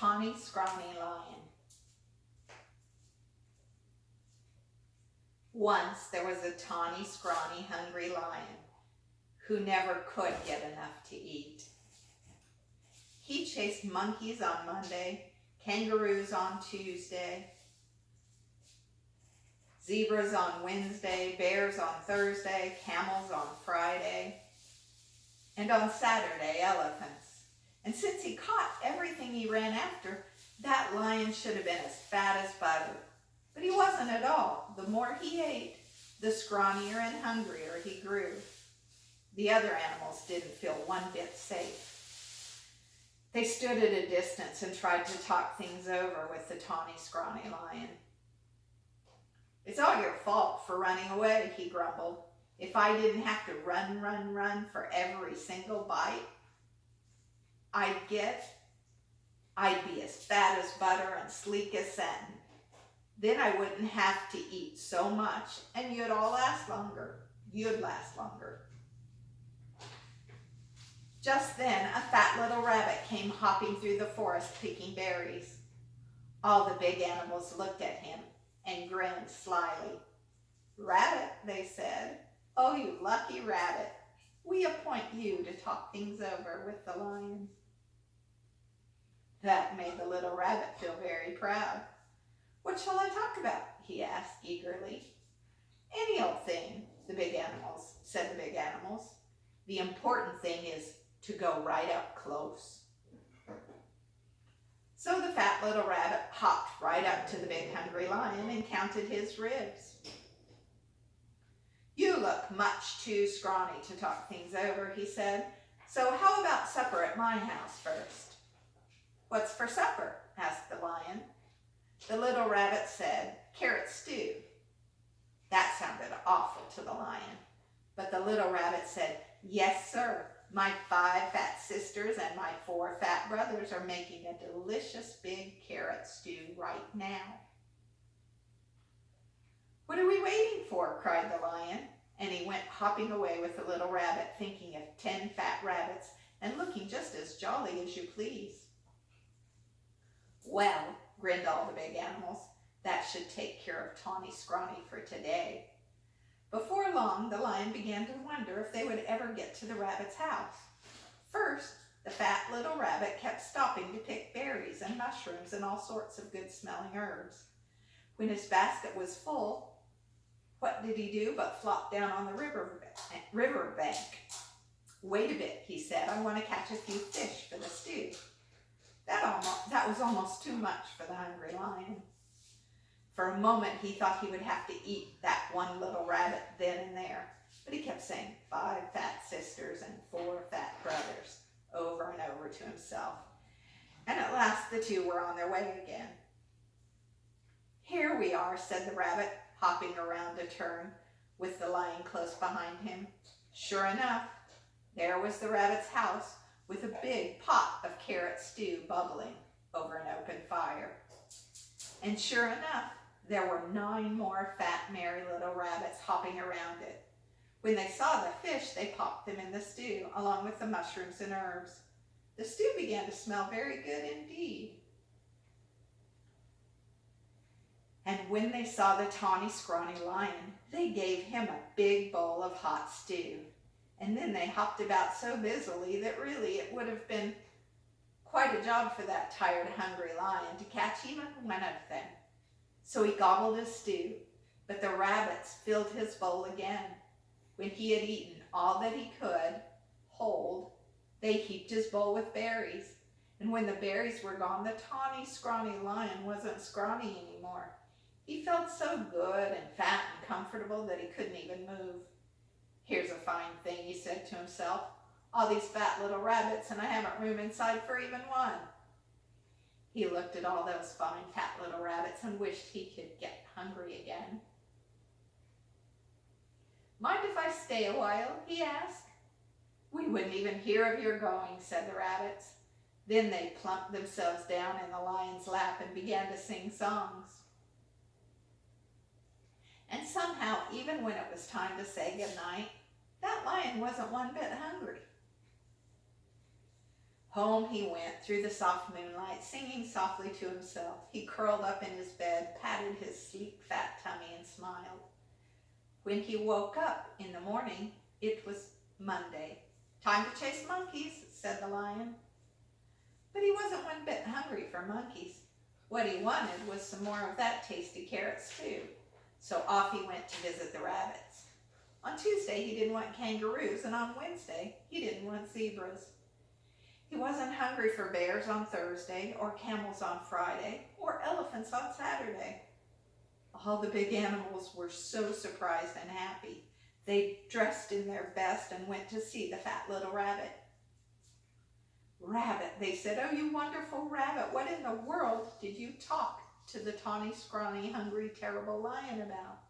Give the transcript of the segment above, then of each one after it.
Tawny, Scrawny lion. Once there was a tawny, scrawny, hungry lion who never could get enough to eat. He chased monkeys on Monday, kangaroos on Tuesday, zebras on Wednesday, bears on Thursday, camels on Friday, and on Saturday, elephants. And since he caught everything he ran after, that lion should have been as fat as butter. But he wasn't at all. The more he ate, the scrawnier and hungrier he grew. The other animals didn't feel one bit safe. They stood at a distance and tried to talk things over with the tawny, scrawny lion. "It's all your fault for running away," he grumbled. "If I didn't have to run for every single bite I'd get, I'd be as fat as butter and sleek as satin. Then I wouldn't have to eat so much, and you'd all last longer. You'd last longer." Just then, a fat little rabbit came hopping through the forest picking berries. All the big animals looked at him and grinned slyly. "Rabbit," they said. "Oh, you lucky rabbit. We appoint you to talk things over with the lion." That made the little rabbit feel very proud. "What shall I talk about?" he asked eagerly. "Any old thing," said the big animals. "The important thing is to go right up close." So the fat little rabbit hopped right up to the big hungry lion and counted his ribs. "You look much too scrawny to talk things over," he said. "So how about supper at my house first?" "What's for supper?" asked the lion. The little rabbit said, "Carrot stew." That sounded awful to the lion, but the little rabbit said, "Yes, sir. My 5 fat sisters and my 4 fat brothers are making a delicious big carrot stew right now." "What are we waiting for?" cried the lion, and he went hopping away with the little rabbit, thinking of 10 fat rabbits and looking just as jolly as you please. "Well," grinned all the big animals, "that should take care of Tawny, Scrawny for today." Before long, the lion began to wonder if they would ever get to the rabbit's house. First, the fat little rabbit kept stopping to pick berries and mushrooms and all sorts of good-smelling herbs. When his basket was full, what did he do but flop down on the river bank? "Wait a bit," he said. "I want to catch a few fish for the stew." That was almost too much for the hungry lion. For a moment, he thought he would have to eat that one little rabbit then and there, but he kept saying 5 fat sisters and 4 fat brothers over and over to himself. And at last the 2 were on their way again. "Here we are," said the rabbit, hopping around a turn with the lion close behind him. Sure enough, there was the rabbit's house with a big pot of carrot stew bubbling over an open fire. And sure enough, there were 9 more fat, merry little rabbits hopping around it. When they saw the fish, they popped them in the stew, along with the mushrooms and herbs. The stew began to smell very good indeed. And when they saw the tawny, scrawny lion, they gave him a big bowl of hot stew. And then they hopped about so busily that really it would have been quite a job for that tired, hungry lion to catch even one of them. So he gobbled his stew, but the rabbits filled his bowl again. When he had eaten all that he could hold, they heaped his bowl with berries. And when the berries were gone, the tawny, scrawny lion wasn't scrawny anymore. He felt so good and fat and comfortable that he couldn't even move. "Here's a fine thing," he said to himself. "All these fat little rabbits, and I haven't room inside for even one." He looked at all those fine fat little rabbits and wished he could get hungry again. "Mind if I stay a while?" he asked. "We wouldn't even hear of your going," said the rabbits. Then they plumped themselves down in the lion's lap and began to sing songs. And somehow, even when it was time to say goodnight, that lion wasn't one bit hungry. Home he went through the soft moonlight, singing softly to himself. He curled up in his bed, patted his sleek, fat tummy, and smiled. When he woke up in the morning, it was Monday. "Time to chase monkeys," said the lion. But he wasn't one bit hungry for monkeys. What he wanted was some more of that tasty carrot stew. So off he went to visit the rabbits. On Tuesday, he didn't want kangaroos, and on Wednesday, he didn't want zebras. He wasn't hungry for bears on Thursday, or camels on Friday, or elephants on Saturday. All the big animals were so surprised and happy. They dressed in their best and went to see the fat little rabbit. "Rabbit," they said, "oh, you wonderful rabbit, what in the world did you talk to the tawny, scrawny, hungry, terrible lion about?"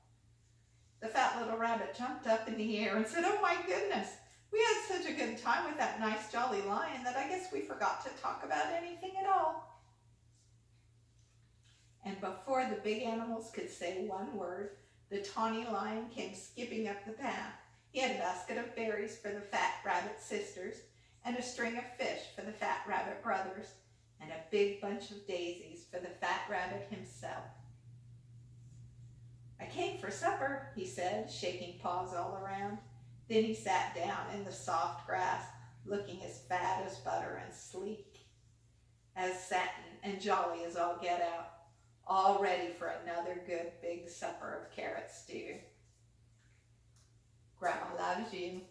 The fat little rabbit jumped up in the air and said, "Oh my goodness, we had such a good time with that nice jolly lion that I guess we forgot to talk about anything at all." And before the big animals could say one word, the tawny lion came skipping up the path. He had a basket of berries for the fat rabbit sisters, and a string of fish for the fat rabbit brothers, and a big bunch of daisies for the fat rabbit himself. "I came for supper," he said, shaking paws all around. Then he sat down in the soft grass, looking as fat as butter and sleek as satin and jolly as all get out, all ready for another good big supper of carrot stew. Grandma loves you.